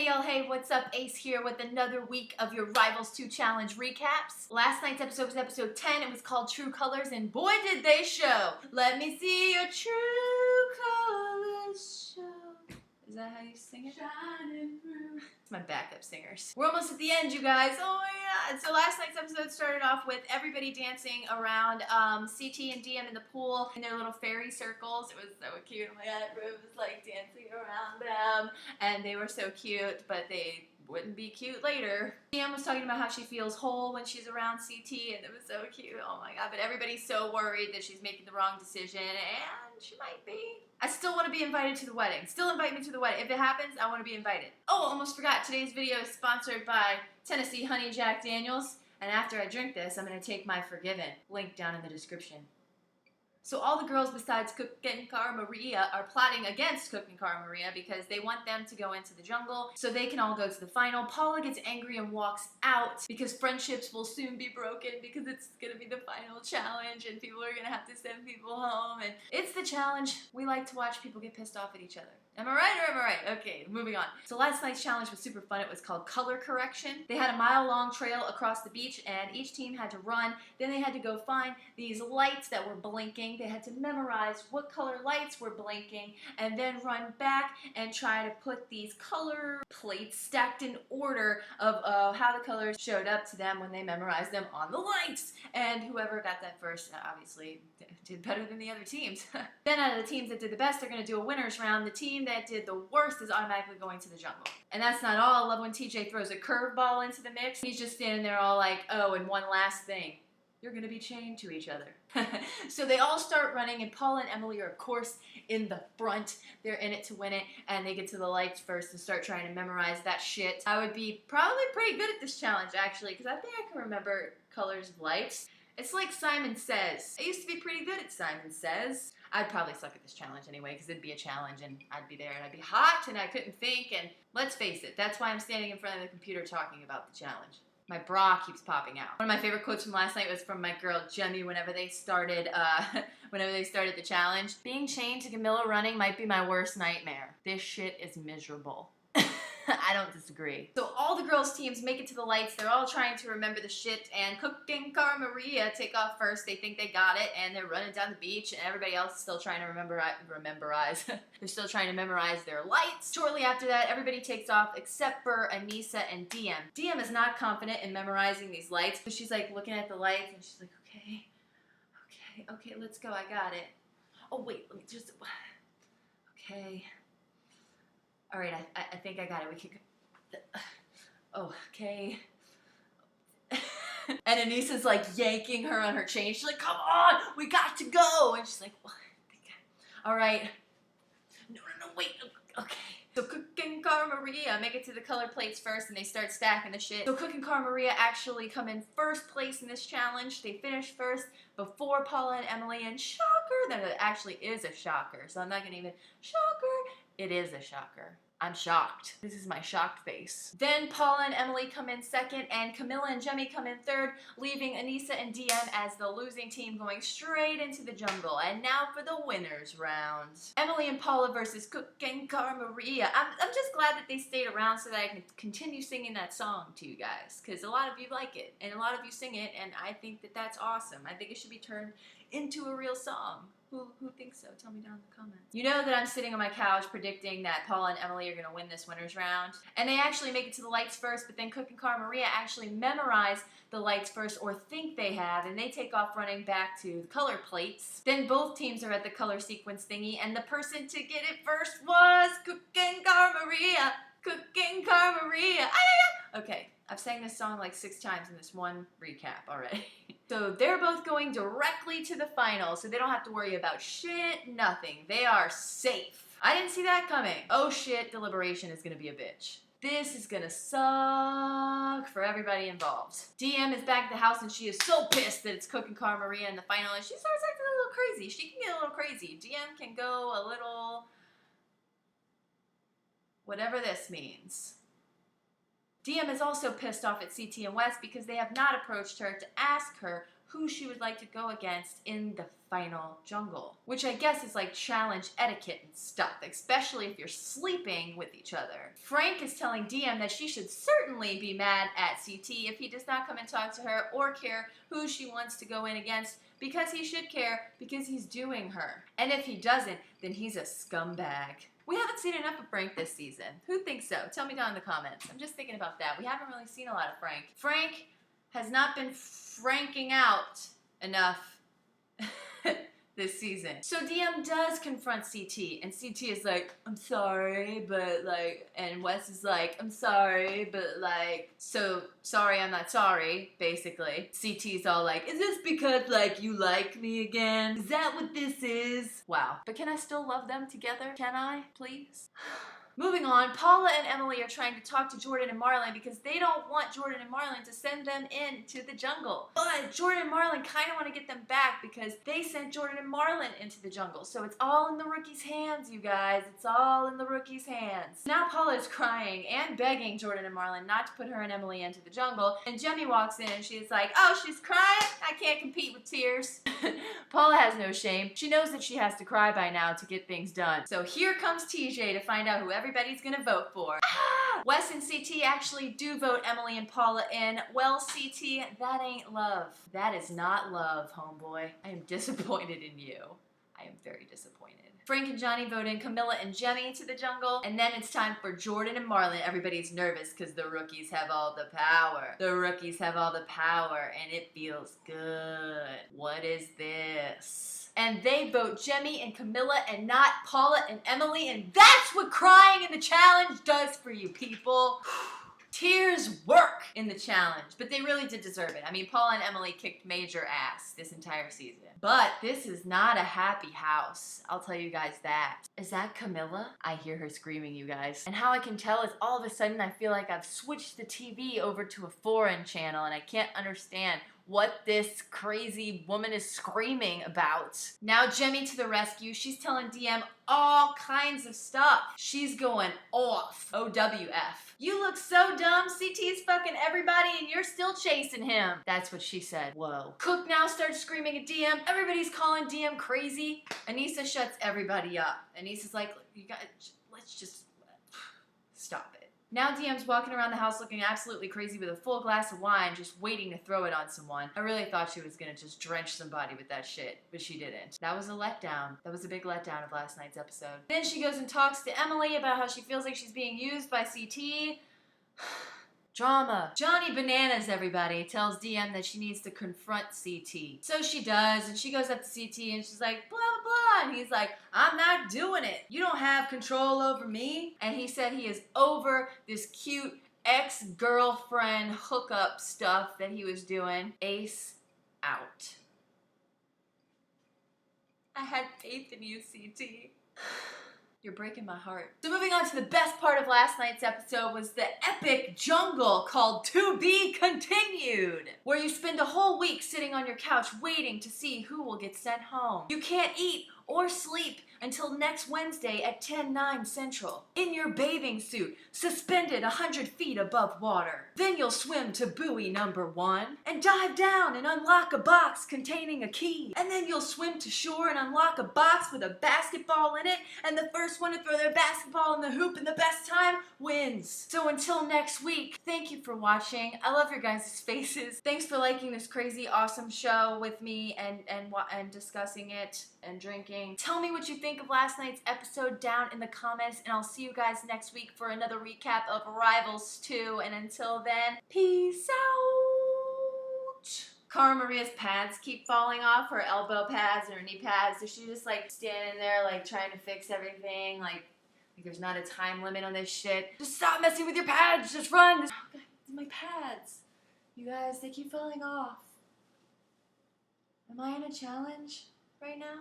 Hey y'all, hey, what's up? Ace here with another week of your Rivals 2 Challenge recaps. Last night's episode was episode 10. It was called True Colors, and boy did they show. Let me see your true colors show. Is that how you sing it? Shining through. It's my backup singers. We're almost at the end, you guys. Oh my god. So last night's episode started off with everybody dancing around CT and DM in the pool in their little fairy circles. It was so cute. Oh my god, everyone was like dancing around them. And they were so cute, but they wouldn't be cute later. DM was talking about how she feels whole when she's around CT, and it was so cute. Oh my god, but everybody's so worried that she's making the wrong decision, and she might be. I still want to be invited to the wedding. Still invite me to the wedding. If it happens, I want to be invited. Oh, almost forgot. Today's video is sponsored by Tennessee Honey Jack Daniels, and after I drink this, I'm going to take my Forgiven. Link down in the description. So all the girls besides Cook and Cara Maria are plotting against Cook and Cara Maria because they want them to go into the jungle so they can all go to the final. Paula gets angry and walks out because friendships will soon be broken because it's going to be the final challenge and people are going to have to send people home. And it's the challenge. We like to watch people get pissed off at each other. Am I right or am I right? Okay, moving on. So last night's challenge was super fun. It was called Color Correction. They had a mile-long trail across the beach and each team had to run. Then they had to go find these lights that were blinking. They had to memorize what color lights were blinking and then run back and try to put these color plates stacked in order of how the colors showed up to them when they memorized them on the lights. And whoever got that first obviously did better than the other teams. Then out of the teams that did the best, they're going to do a winner's round. The team that did the worst is automatically going to the jungle. And that's not all. I love when TJ throws a curveball into the mix. He's just standing there all like, oh, and one last thing. You're going to be chained to each other. So they all start running, and Paula and Emily are, of course, in the front. They're in it to win it, and they get to the lights first and start trying to memorize that shit. I would be probably pretty good at this challenge, actually, because I think I can remember colors of lights. It's like Simon Says. I used to be pretty good at Simon Says. I'd probably suck at this challenge anyway, because it'd be a challenge, and I'd be there, and I'd be hot, and I couldn't think, and let's face it, that's why I'm standing in front of the computer talking about the challenge. My bra keeps popping out. One of my favorite quotes from last night was from my girl Jemmy whenever they started the challenge. Being chained to Camilla running might be my worst nightmare. This shit is miserable. I don't disagree. So all the girls' teams make it to the lights. They're all trying to remember the shit, and Cook and Cara Maria take off first. They think they got it, and they're running down the beach, and everybody else is still trying to memorize. They're still trying to memorize their lights. Shortly after that, everybody takes off except for Anissa and DM. DM is not confident in memorizing these lights, so she's like looking at the lights, and she's like, okay, let's go. I got it. Oh wait, let me just. Okay. All right, I think I got it. We can go. Oh, okay. And Anissa's like yanking her on her chain. She's like, come on, we got to go. And she's like, well, all right. No, wait. Okay. So Cook and Cara Maria make it to the color plates first, and they start stacking the shit. So Cook and Cara Maria actually come in first place in this challenge. They finish first before Paula and Emily, and shocker, that it actually is a shocker. So I'm not gonna even, shocker, it is a shocker. I'm shocked. This is my shocked face. Then Paula and Emily come in second, and Camilla and Jemmy come in third, leaving Anissa and DM as the losing team going straight into the jungle. And now for the winners round. Emily and Paula versus Cook and Cara Maria. I'm just glad that they stayed around so that I can continue singing that song to you guys, because a lot of you like it, and a lot of you sing it, and I think that that's awesome. I think it should be turned into a real song. Who thinks so? Tell me down in the comments. You know that I'm sitting on my couch predicting that Paula and Emily are going to win this winner's round. And they actually make it to the lights first, but then Cook and Cara Maria actually memorize the lights first, or think they have, and they take off running back to the color plates. Then both teams are at the color sequence thingy, and the person to get it first was Cook and Cara Maria. Cook and Cara Maria. Okay, I've sang this song like 6 times in this one recap already. So they're both going directly to the final, so they don't have to worry about shit, nothing. They are safe. I didn't see that coming. Oh shit, deliberation is gonna be a bitch. This is gonna suck for everybody involved. DM is back at the house, and she is so pissed that it's Cook and Cara Maria in the final, and she starts acting a little crazy. She can get a little crazy. DM can go a little, whatever this means. DM is also pissed off at CT and West because they have not approached her to ask her who she would like to go against in the final jungle. Which I guess is like challenge etiquette and stuff, especially if you're sleeping with each other. Frank is telling DM that she should certainly be mad at CT if he does not come and talk to her or care who she wants to go in against, because he should care because he's doing her. And if he doesn't, then he's a scumbag. We haven't seen enough of Frank this season. Who thinks so? Tell me down in the comments. I'm just thinking about that. We haven't really seen a lot of Frank. Frank has not been franking out enough this season. So DM does confront CT, and CT is like, I'm sorry, but like, and Wes is like, I'm sorry, but like, so sorry I'm not sorry, basically. CT's all like, is this because like you like me again? Is that what this is? Wow. But can I still love them together? Can I, please? Moving on, Paula and Emily are trying to talk to Jordan and Marlon because they don't want Jordan and Marlon to send them into the jungle. But Jordan and Marlon kind of want to get them back because they sent Jordan and Marlon into the jungle. So it's all in the rookie's hands, you guys. It's all in the rookie's hands. Now Paula is crying and begging Jordan and Marlon not to put her and Emily into the jungle. And Jemmye walks in and she's like, oh, she's crying? I can't compete with tears. Paula has no shame. She knows that she has to cry by now to get things done. So here comes TJ to find out who everybody's gonna vote for. Wes and CT actually do vote Emily and Paula in. Well, CT, that ain't love. That is not love, homeboy. I am disappointed in you. I am very disappointed. Frank and Johnny vote in Camilla and Jemmye to the jungle, and then it's time for Jordan and Marlon. Everybody's nervous because the rookies have all the power. The rookies have all the power, and it feels good. What is this? And they vote Jemmye and Camilla and not Paula and Emily, and that's what crying in the challenge does for you people. Tears work in the challenge, but they really did deserve it. I mean, Paula and Emily kicked major ass this entire season. But this is not a happy house. I'll tell you guys that. Is that Camilla? I hear her screaming, you guys. And how I can tell is all of a sudden I feel like I've switched the TV over to a foreign channel and I can't understand what this crazy woman is screaming about. Now Jemmye to the rescue. She's telling DM all kinds of stuff. She's going off. OWF. You look so dumb. CT's fucking everybody and you're still chasing him. That's what she said. Whoa. Cook now starts screaming at DM. Everybody's calling DM crazy. Anissa shuts everybody up. Anissa's like, you guys, let's just stop it. Now DM's walking around the house looking absolutely crazy with a full glass of wine, just waiting to throw it on someone. I really thought she was gonna just drench somebody with that shit, but she didn't. That was a letdown. That was a big letdown of last night's episode. Then she goes and talks to Emily about how she feels like she's being used by CT. Drama. Johnny Bananas, everybody, tells DM that she needs to confront CT. So she does, and she goes up to CT and she's like, blah, blah, blah. And he's like, I'm not doing it. You don't have control over me. And he said he is over this cute ex-girlfriend hookup stuff that he was doing. Ace out. I had faith in you, CT. You're breaking my heart. So moving on to the best part of last night's episode was the epic jungle called To Be Continued, where you spend a whole week sitting on your couch waiting to see who will get sent home. You can't eat or sleep until next Wednesday at 10/9 Central. In your bathing suit, suspended 100 feet above water. Then you'll swim to buoy number 1 and dive down and unlock a box containing a key. And then you'll swim to shore and unlock a box with a basketball in it, and the first one to throw their basketball in the hoop in the best time wins. So until next week, thank you for watching. I love your guys' faces. Thanks for liking this crazy awesome show with me and discussing it and drinking. Tell me what you think of last night's episode down in the comments, and I'll see you guys next week for another recap of Rivals 2. And until then, peace out. Cara Maria's pads keep falling off, her elbow pads and her knee pads. So she's just like standing there like trying to fix everything. Like there's not a time limit on this shit. Just stop messing with your pads. Just run. Oh God, my pads. You guys, they keep falling off. Am I in a challenge right now?